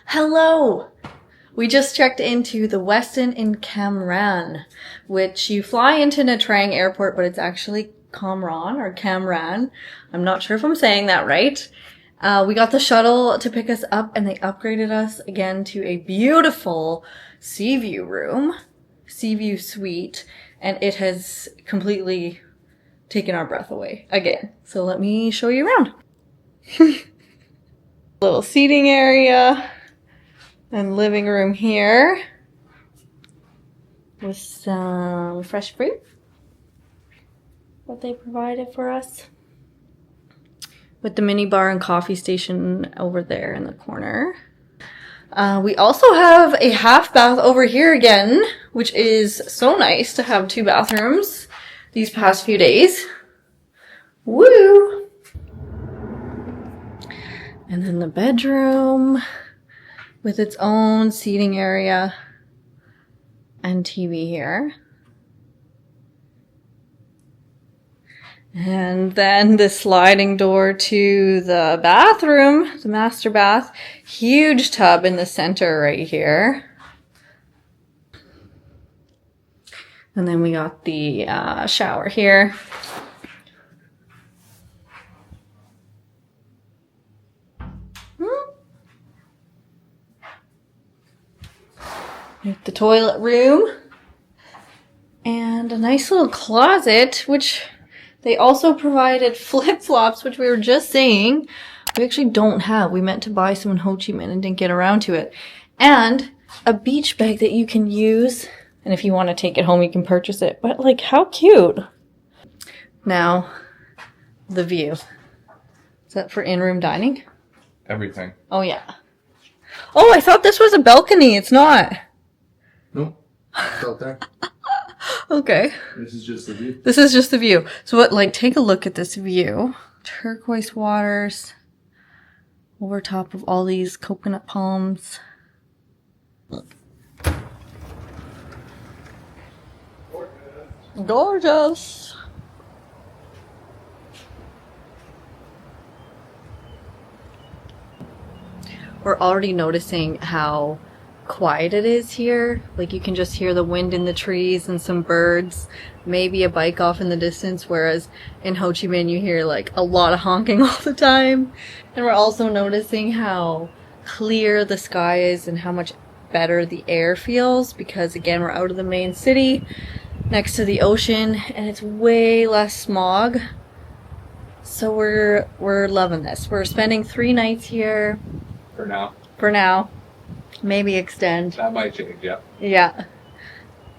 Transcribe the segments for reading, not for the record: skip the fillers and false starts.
Hello! We just checked into the Westin Cam Ranh, which you fly into Nha Trang Airport, but it's actually Cam Ranh or Cam Ranh. I'm not sure if I'm saying that right. We got the shuttle to pick us up and they upgraded us again to a beautiful sea view room, sea view suite, and it has completely taken our breath away again. So let me show you around. Little seating area. And living room here with some fresh fruit that they provided for us, with the mini bar and coffee station over there in the corner. We also have a half bath over here again, which is so nice to have 2 bathrooms these past few days. Woo! And then the bedroom with its own seating area and TV here. And then the sliding door to the bathroom, the master bath. Huge tub in the center right here. And then we got the shower here. The toilet room and a nice little closet, which they also provided flip-flops, which we were just saying we actually don't have. We meant to buy some in Ho Chi Minh and didn't get around to it. And a beach bag that you can use, and if you want to take it home you can purchase it. But like, how cute. Now the view. Is that for in-room dining? Everything. Oh yeah. Oh, I thought this was a balcony. It's not. Nope. It's out there. Okay. This is just the view. This is just the view. So what, like, take a look at this view. Turquoise waters over top of all these coconut palms. Gorgeous. We're already noticing how quiet it is here. Like, you can just hear the wind in the trees and some birds, maybe a bike off in the distance, whereas in Ho Chi Minh you hear like a lot of honking all the time. And we're also noticing how clear the sky is and how much better the air feels, because again, we're out of the main city next to the ocean and it's way less smog. So we're loving this. We're spending 3 nights here For now. for now. Maybe extend. That might change, yeah. Yeah.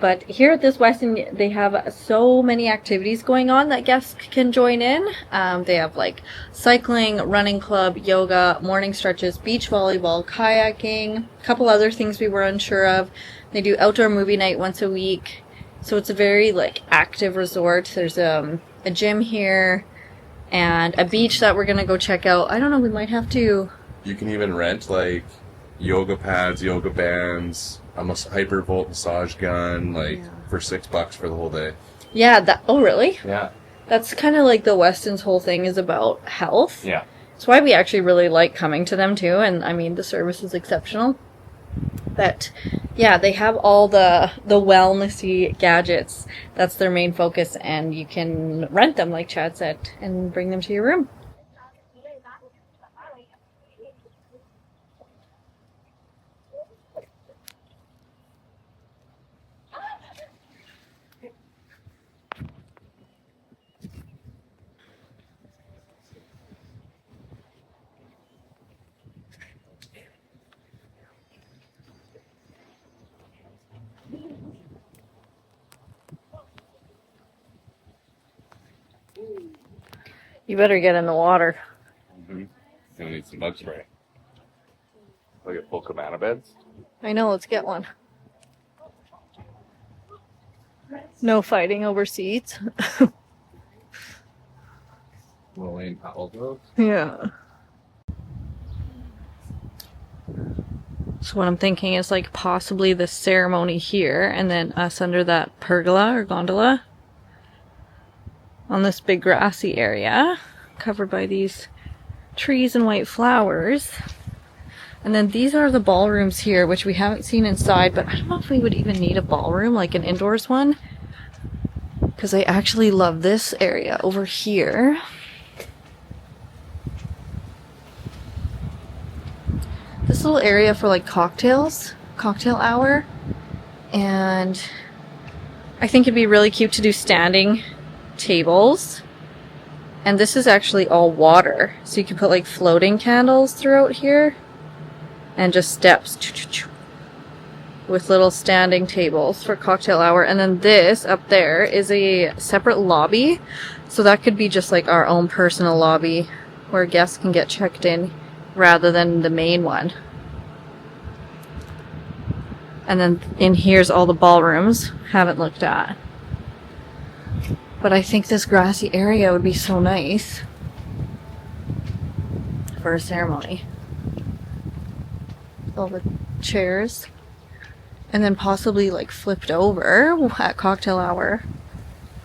But here at this Westin, they have so many activities going on that guests can join in. They have like cycling, running club, yoga, morning stretches, beach volleyball, kayaking, a couple other things we were unsure of. They do outdoor movie night once a week. So it's a very like active resort. There's a gym here and a beach that we're going to go check out. I don't know, we might have to. You can even rent like yoga pads, yoga bands, a hypervolt massage gun, like for $6 for the whole day. Yeah, that. Oh, really? Yeah. That's kind of like the Westin's whole thing is about health. Yeah. That's why we actually really like coming to them too. And I mean, the service is exceptional. But yeah, they have all the wellnessy gadgets. That's their main focus, and you can rent them, like Chad said, and bring them to your room. You better get in the water. Mm-hmm. You'll need some bug spray. Like at full cabana beds. I know, let's get one. No fighting over seats. Lane Powell. Yeah. So what I'm thinking is like possibly the ceremony here and then us under that pergola or gondola on this big grassy area covered by these trees and white flowers. And then these are the ballrooms here, which we haven't seen inside, but I don't know if we would even need a ballroom, like an indoors one, because I actually love this area over here. This little area for like cocktails, cocktail hour, and I think it'd be really cute to do standing tables. And this is actually all water, so you can put like floating candles throughout here and just steps with little standing tables for cocktail hour. And then this up there is a separate lobby, so that could be just like our own personal lobby where guests can get checked in rather than the main one. And then in here's all the ballrooms, haven't looked at. But I think this grassy area would be so nice for a ceremony. All the chairs. And then possibly like flipped over at cocktail hour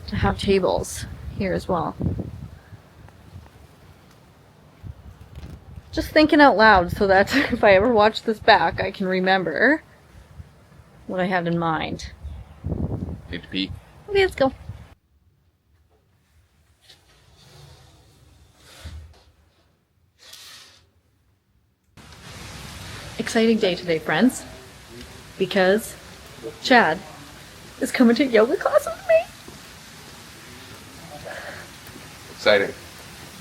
to have tables here as well. Just thinking out loud so that if I ever watch this back, I can remember what I had in mind. Need to pee. Okay, let's go. Exciting day today, friends, because Chad is coming to yoga class with me. Exciting.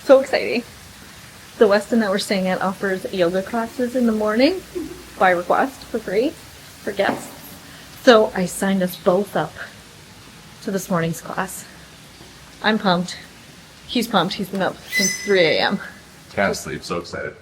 So exciting. The Westin that we're staying at offers yoga classes in the morning by request for free for guests. So I signed us both up to this morning's class. I'm pumped. He's pumped. He's been up since 3 a.m. Can't sleep. So excited.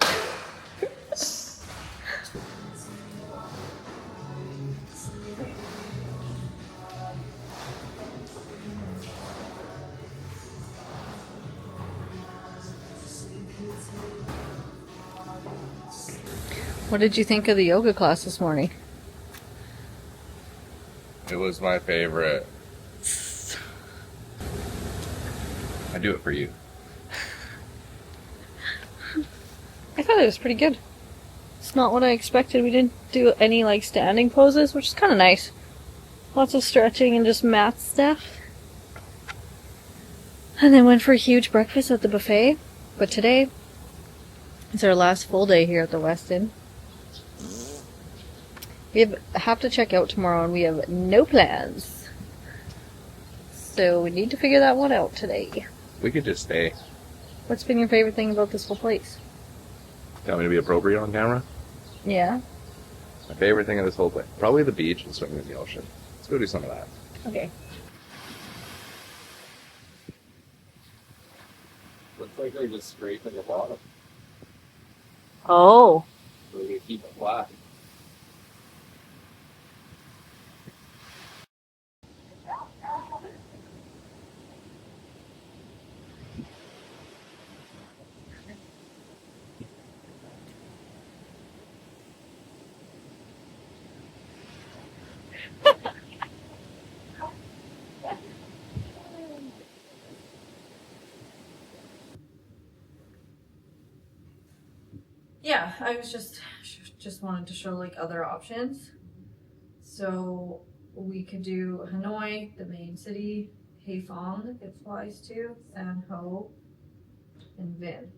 What did you think of the yoga class this morning? It was my favorite. I do it for you. I thought it was pretty good. It's not what I expected. We didn't do any like standing poses, which is kind of nice. Lots of stretching and just mat stuff. And then went for a huge breakfast at the buffet. But today is our last full day here at the Westin. We have to check out tomorrow and we have no plans. So we need to figure that one out today. We could just stay. What's been your favorite thing about this whole place? Tell me to be appropriate on camera? Yeah? My favorite thing of this whole place. Probably the beach and swimming in the ocean. Let's go do some of that. Okay. Looks like they're just scraping the bottom. Oh. We're going to keep it flat. Yeah, I was just wanted to show like other options. So we could do Hanoi, the main city, Haiphong, it flies to, San Ho, and Vinh.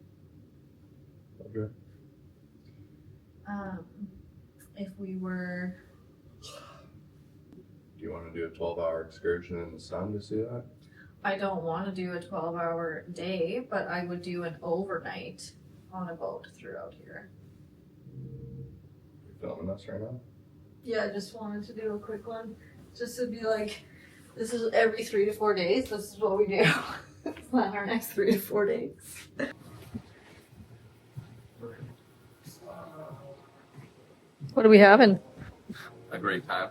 Okay. If we were, Do you want to do a 12-hour excursion in the sun to see that? I don't want to do a 12-hour day, but I would do an overnight on a boat throughout here. You filming us right now? Yeah, I just wanted to do a quick one. Just to be like, this is every 3 to 4 days. This is what we do. Plan our next 3 to 4 days. What are we having? A great time.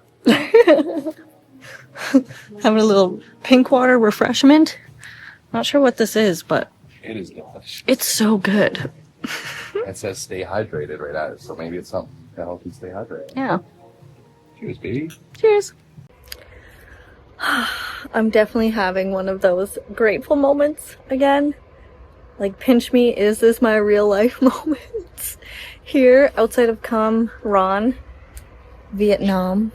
Having a little pink water refreshment. Not sure what this is, but It is delicious. it's so good. It says stay hydrated right at it, so maybe it's something to help you stay hydrated. Yeah. Cheers, baby. Cheers. I'm definitely having one of those grateful moments again. Like, pinch me, is this my real life moments? Here, outside of Cam Ranh, Vietnam.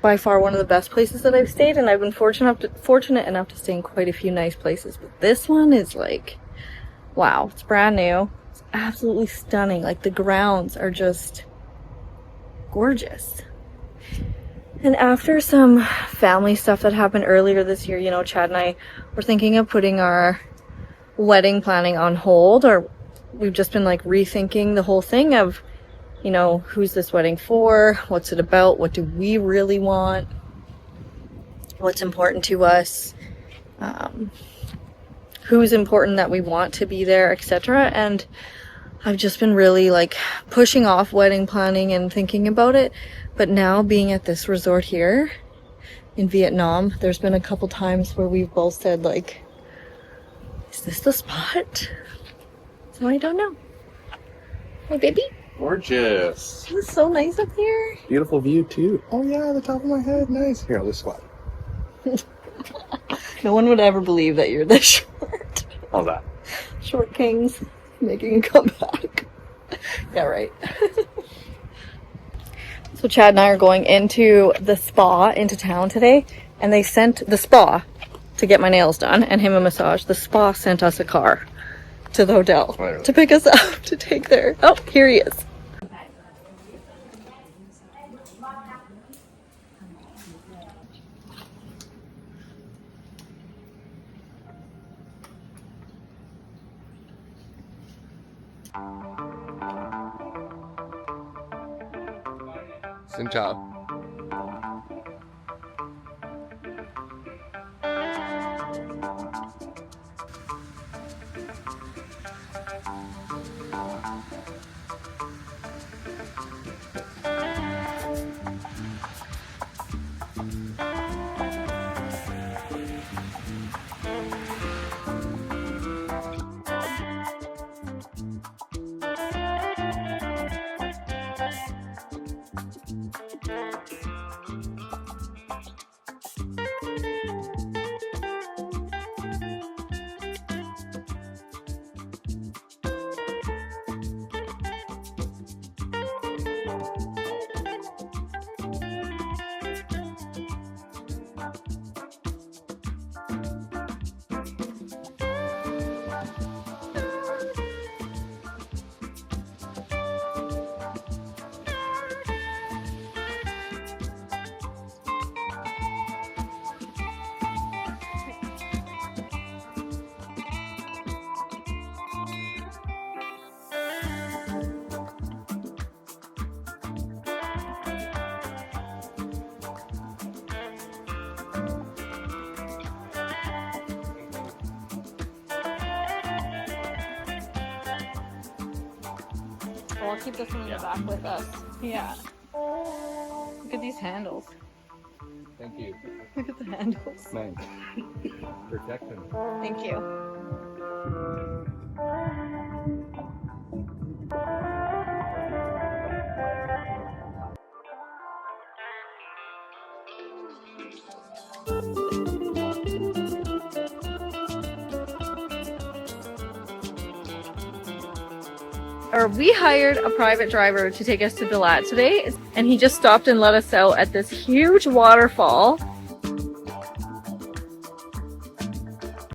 By far one of the best places that I've stayed, and I've been fortunate enough to stay in quite a few nice places. But this one is like, wow, it's brand new. It's absolutely stunning. Like, the grounds are just gorgeous. And after some family stuff that happened earlier this year, you know, Chad and I were thinking of putting our wedding planning on hold, or we've just been like rethinking the whole thing of, you know, who's this wedding for? What's it about? What do we really want? What's important to us? Who's important that we want to be there, etc. And I've just been really like pushing off wedding planning and thinking about it. But now, being at this resort here in Vietnam, there's been a couple times where we've both said, like, is this the spot? So I don't know. Hey, baby. Gorgeous. It's so nice up here. Beautiful view, too. Oh, yeah, the top of my head. Nice. Here, I'll just squat. No one would ever believe that you're this short. How's that? Short kings making a comeback. Yeah, right. So Chad and I are going into the spa into town today, and they sent the spa to get my nails done and him a massage. The spa sent us a car to the hotel to pick us up to take there. Oh, here he is. Xin chào. I'll keep this one in the back with us. Yeah. Look at these handles. Thank you. Look at the handles. Nice. Protection. Thank you. We hired a private driver to take us to Dalat today, and he just stopped and let us out at this huge waterfall